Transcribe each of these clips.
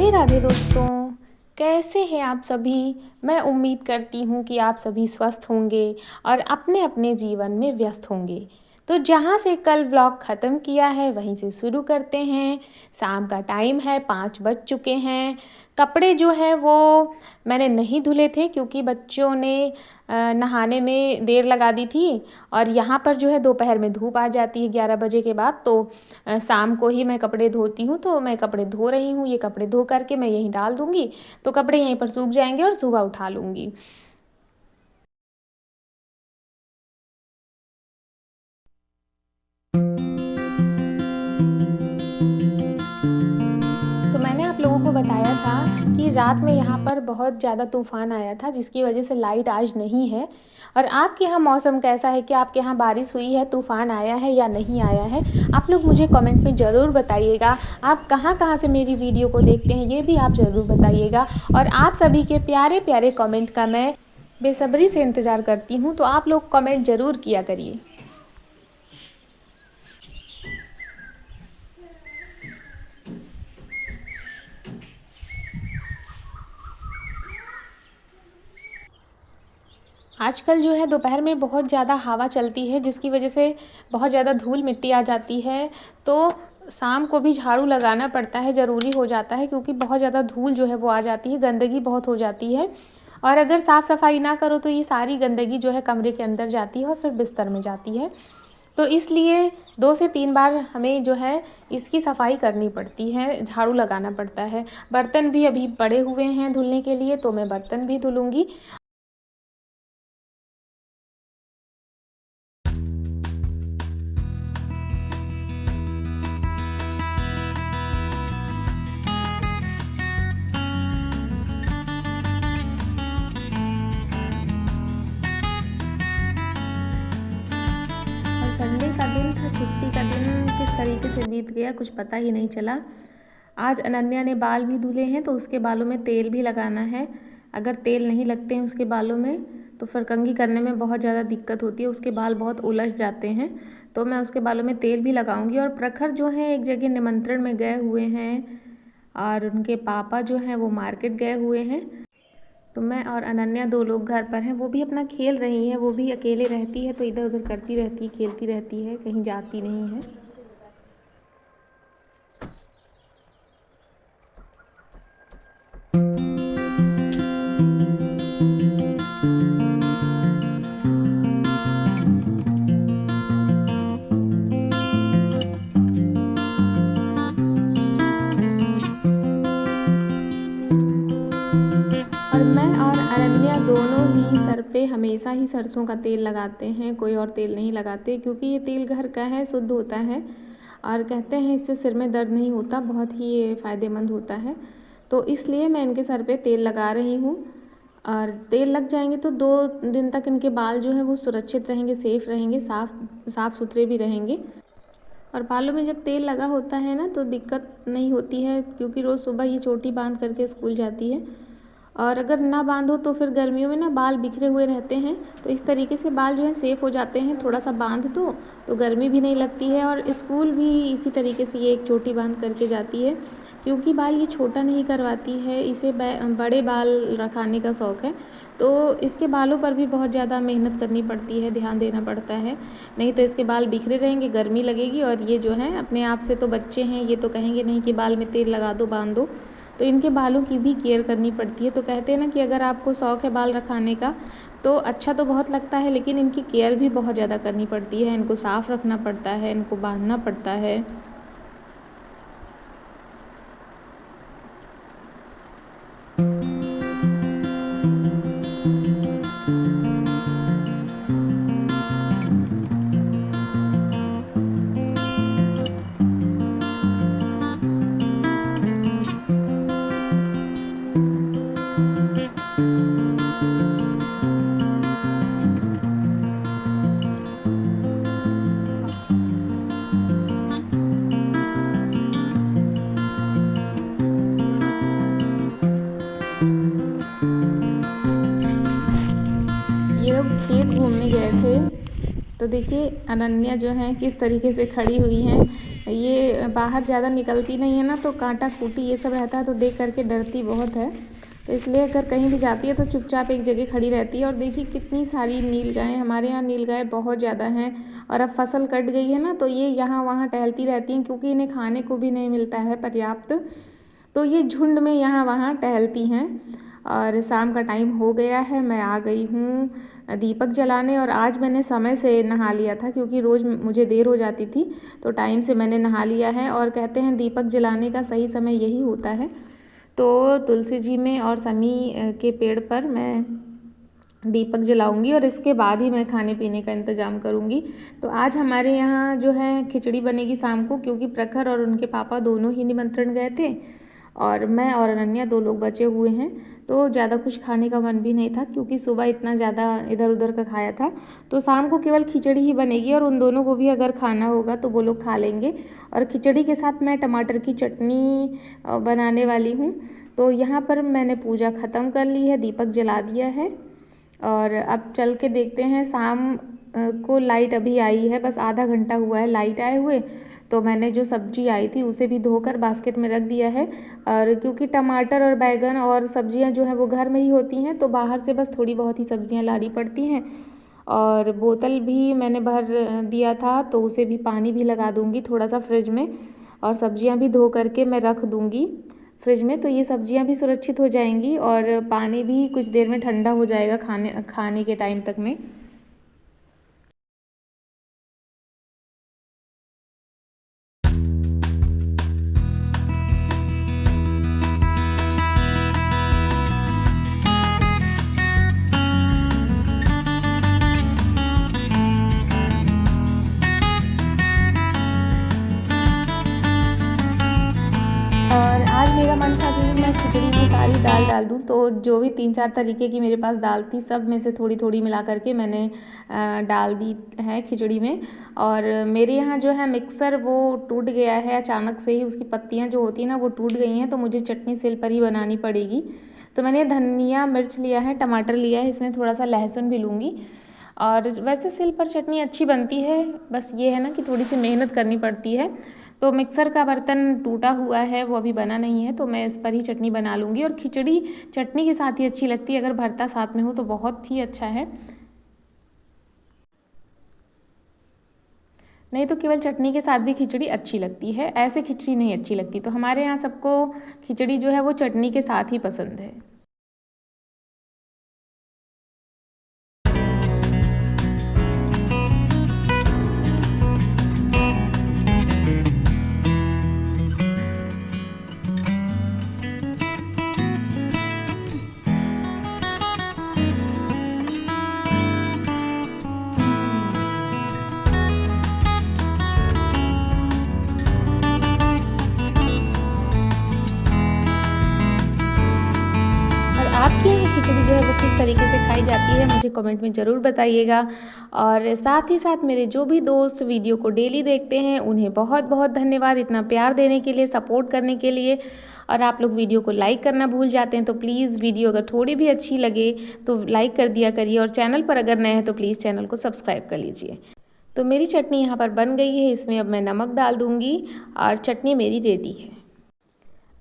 राधे राधे दोस्तों, कैसे हैं आप सभी। मैं उम्मीद करती हूँ कि आप सभी स्वस्थ होंगे और अपने अपने जीवन में व्यस्त होंगे। तो जहाँ से कल व्लॉग ख़त्म किया है वहीं से शुरू करते हैं। शाम का टाइम है, 5 बज चुके हैं। कपड़े जो हैं वो मैंने नहीं धुले थे क्योंकि बच्चों ने नहाने में देर लगा दी थी और यहाँ पर जो है दोपहर में धूप आ जाती है 11 बजे के बाद। तो शाम को ही मैं कपड़े धोती हूँ, तो मैं कपड़े धो रही हूँ। ये कपड़े धो करके मैं यहीं डाल दूँगी, तो कपड़े यहीं पर सूख जाएंगे और सुबह उठा लूँगी। तो मैंने आप लोगों को बताया था कि रात में यहाँ पर बहुत ज़्यादा तूफ़ान आया था जिसकी वजह से लाइट आज नहीं है। और आपके यहाँ मौसम कैसा है, कि आपके यहाँ बारिश हुई है, तूफ़ान आया है या नहीं आया है, आप लोग मुझे कमेंट में ज़रूर बताइएगा। आप कहाँ कहाँ से मेरी वीडियो को देखते हैं ये भी आप ज़रूर बताइएगा। और आप सभी के प्यारे प्यारे कमेंट का मैं बेसब्री से इंतज़ार करती हूँ, तो आप लोग कमेंट ज़रूर किया करिए। आजकल जो है दोपहर में बहुत ज़्यादा हवा चलती है जिसकी वजह से बहुत ज़्यादा धूल मिट्टी आ जाती है। तो शाम को भी झाड़ू लगाना पड़ता है, ज़रूरी हो जाता है, क्योंकि बहुत ज़्यादा धूल जो है वो आ जाती है, गंदगी बहुत हो जाती है। और अगर साफ़ सफाई ना करो तो ये सारी गंदगी जो है कमरे के अंदर जाती है और फिर बिस्तर में जाती है। तो इसलिए 2 से 3 बार हमें जो है इसकी सफाई करनी पड़ती है, झाड़ू लगाना पड़ता है। बर्तन भी अभी पड़े हुए हैं धुलने के लिए, तो मैं बर्तन भी धुलूँगी। और संडे का दिन था, छुट्टी का दिन किस तरीके से बीत गया कुछ पता ही नहीं चला। आज अनन्या ने बाल भी धुले हैं, तो उसके बालों में तेल भी लगाना है। अगर तेल नहीं लगते हैं उसके बालों में तो फिर कंघी करने में बहुत ज़्यादा दिक्कत होती है, उसके बाल बहुत उलझ जाते हैं। तो मैं उसके बालों में तेल भी लगाऊंगी। और प्रखर जो हैं एक जगह निमंत्रण में गए हुए हैं और उनके पापा जो हैं वो मार्केट गए हुए हैं। तो मैं और अनन्या 2 लोग घर पर हैं। वो भी अपना खेल रही है, वो भी अकेले रहती है तो इधर उधर करती रहती है, खेलती रहती है, कहीं जाती नहीं है। और मैं और अनन्या दोनों ही सर पे हमेशा ही सरसों का तेल लगाते हैं, कोई और तेल नहीं लगाते, क्योंकि ये तेल घर का है, शुद्ध होता है। और कहते हैं इससे सिर में दर्द नहीं होता, बहुत ही ये फ़ायदेमंद होता है। तो इसलिए मैं इनके सर पे तेल लगा रही हूँ। और तेल लग जाएंगे तो 2 दिन तक इनके बाल जो हैं वो सुरक्षित रहेंगे, सेफ़ रहेंगे, साफ़ सुथरे भी रहेंगे। और बालों में जब तेल लगा होता है ना तो दिक्कत नहीं होती है, क्योंकि रोज़ सुबह ये चोटी बांध करके स्कूल जाती है। और अगर ना बांधो तो फिर गर्मियों में ना बाल बिखरे हुए रहते हैं, तो इस तरीके से बाल जो है सेफ़ हो जाते हैं। थोड़ा सा बांध दो तो गर्मी भी नहीं लगती है। और स्कूल भी इसी तरीके से ये एक चोटी बांध करके जाती है, क्योंकि बाल ये छोटा नहीं करवाती है, इसे बड़े बाल रखाने का शौक़ है। तो इसके बालों पर भी बहुत ज़्यादा मेहनत करनी पड़ती है, ध्यान देना पड़ता है, नहीं तो इसके बाल बिखरे रहेंगे, गर्मी लगेगी। और ये जो है अपने आप से तो बच्चे हैं, ये तो कहेंगे नहीं कि बाल में तेल लगा दो, बांध दो। तो इनके बालों की भी केयर करनी पड़ती है। तो कहते हैं ना कि अगर आपको शौक़ है बाल रखाने का तो अच्छा तो बहुत लगता है, लेकिन इनकी केयर भी बहुत ज़्यादा करनी पड़ती है। इनको साफ़ रखना पड़ता है, इनको बांधना पड़ता है। ये लोग खेत घूमने गए थे, तो देखिए अनन्या जो है किस तरीके से खड़ी हुई हैं, ये बाहर ज़्यादा निकलती नहीं है ना, तो कांटा खूटी ये सब रहता है तो देख करके डरती बहुत है। तो इसलिए अगर कहीं भी जाती है तो चुपचाप एक जगह खड़ी रहती है। और देखिए कितनी सारी नीलगायें, हमारे यहाँ नीलगाय बहुत ज़्यादा हैं। और अब फसल कट गई है ना, तो ये यहाँ वहाँ टहलती रहती हैं, क्योंकि इन्हें खाने को भी नहीं मिलता है पर्याप्त, तो ये झुंड में यहाँ वहाँ टहलती हैं। और शाम का टाइम हो गया है, मैं आ गई हूँ दीपक जलाने। और आज मैंने समय से नहा लिया था, क्योंकि रोज़ मुझे देर हो जाती थी, तो टाइम से मैंने नहा लिया है। और कहते हैं दीपक जलाने का सही समय यही होता है। तो तुलसी जी में और समी के पेड़ पर मैं दीपक जलाऊंगी, और इसके बाद ही मैं खाने पीने का इंतज़ाम करूंगी। तो आज हमारे यहाँ जो है खिचड़ी बनेगी शाम को, क्योंकि प्रखर और उनके पापा दोनों ही निमंत्रण गए थे, और मैं और अनन्या 2 लोग बचे हुए हैं। तो ज़्यादा कुछ खाने का मन भी नहीं था, क्योंकि सुबह इतना ज़्यादा इधर उधर का खाया था। तो शाम को केवल खिचड़ी ही बनेगी, और उन दोनों को भी अगर खाना होगा तो वो लोग खा लेंगे। और खिचड़ी के साथ मैं टमाटर की चटनी बनाने वाली हूँ। तो यहाँ पर मैंने पूजा ख़त्म कर ली है, दीपक जला दिया है, और अब चल के देखते हैं। शाम को लाइट अभी आई है, बस आधा घंटा हुआ है लाइट आए हुए। तो मैंने जो सब्जी आई थी उसे भी धोकर बास्केट में रख दिया है। और क्योंकि टमाटर और बैगन और सब्जियां जो हैं वो घर में ही होती हैं, तो बाहर से बस थोड़ी बहुत ही सब्जियां लानी पड़ती हैं। और बोतल भी मैंने भर दिया था, तो उसे भी पानी भी लगा दूंगी थोड़ा सा फ्रिज में, और सब्जियां भी धो करके मैं रख दूंगी फ्रिज में। तो ये सब्जियां भी सुरक्षित हो जाएंगी, और पानी भी कुछ देर में ठंडा हो जाएगा खाने के टाइम तक में। और आज मेरा मन था कि मैं खिचड़ी में सारी दाल डाल दूं, तो जो भी 3-4 तरीके की मेरे पास दाल थी, सब में से थोड़ी थोड़ी मिला करके मैंने डाल दी है खिचड़ी में। और मेरे यहाँ जो है मिक्सर वो टूट गया है अचानक से ही, उसकी पत्तियाँ जो होती हैं ना वो टूट गई हैं, तो मुझे चटनी सिल पर ही बनानी पड़ेगी। तो मैंने धनिया मिर्च लिया है, टमाटर लिया है, इसमें थोड़ा सा लहसुन भी लूँगी। और वैसे सिल पर चटनी अच्छी बनती है, बस ये है ना कि थोड़ी सी मेहनत करनी पड़ती है। तो मिक्सर का बर्तन टूटा हुआ है, वो अभी बना नहीं है, तो मैं इस पर ही चटनी बना लूँगी। और खिचड़ी चटनी के साथ ही अच्छी लगती है, अगर भरता साथ में हो तो बहुत ही अच्छा है, नहीं तो केवल चटनी के साथ भी खिचड़ी अच्छी लगती है, ऐसे खिचड़ी नहीं अच्छी लगती। तो हमारे यहाँ सबको खिचड़ी जो है वो चटनी के साथ ही पसंद है। आपके यहाँ खिचड़ी जो है वो किस तरीके से खाई जाती है, मुझे कमेंट में ज़रूर बताइएगा। और साथ ही साथ मेरे जो भी दोस्त वीडियो को डेली देखते हैं, उन्हें बहुत बहुत धन्यवाद इतना प्यार देने के लिए, सपोर्ट करने के लिए। और आप लोग वीडियो को लाइक करना भूल जाते हैं, तो प्लीज़ वीडियो अगर थोड़ी भी अच्छी लगे तो लाइक कर दिया करिए, और चैनल पर अगर नए हैं तो प्लीज़ चैनल को सब्सक्राइब कर लीजिए। तो मेरी चटनी यहाँ पर बन गई है, इसमें अब मैं नमक डाल दूँगी, और चटनी मेरी रेडी है।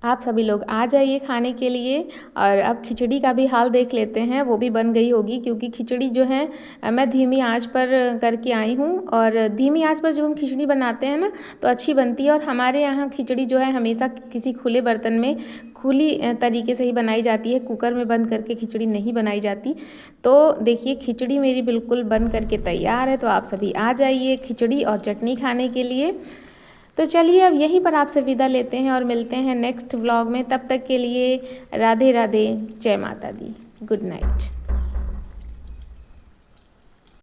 आप सभी लोग आ जाइए खाने के लिए। और अब खिचड़ी का भी हाल देख लेते हैं, वो भी बन गई होगी, क्योंकि खिचड़ी जो है मैं धीमी आंच पर करके आई हूँ। और धीमी आंच पर जब हम खिचड़ी बनाते हैं ना तो अच्छी बनती है। और हमारे यहाँ खिचड़ी जो है हमेशा किसी खुले बर्तन में खुली तरीके से ही बनाई जाती है, कुकर में बंद करके खिचड़ी नहीं बनाई जाती। तो देखिए खिचड़ी मेरी बिल्कुल बन करके तैयार है, तो आप सभी आ जाइए खिचड़ी और चटनी खाने के लिए। तो चलिए अब यहीं पर आपसे विदा लेते हैं, और मिलते हैं नेक्स्ट व्लॉग में। तब तक के लिए राधे राधे, जय माता दी, गुड नाइट।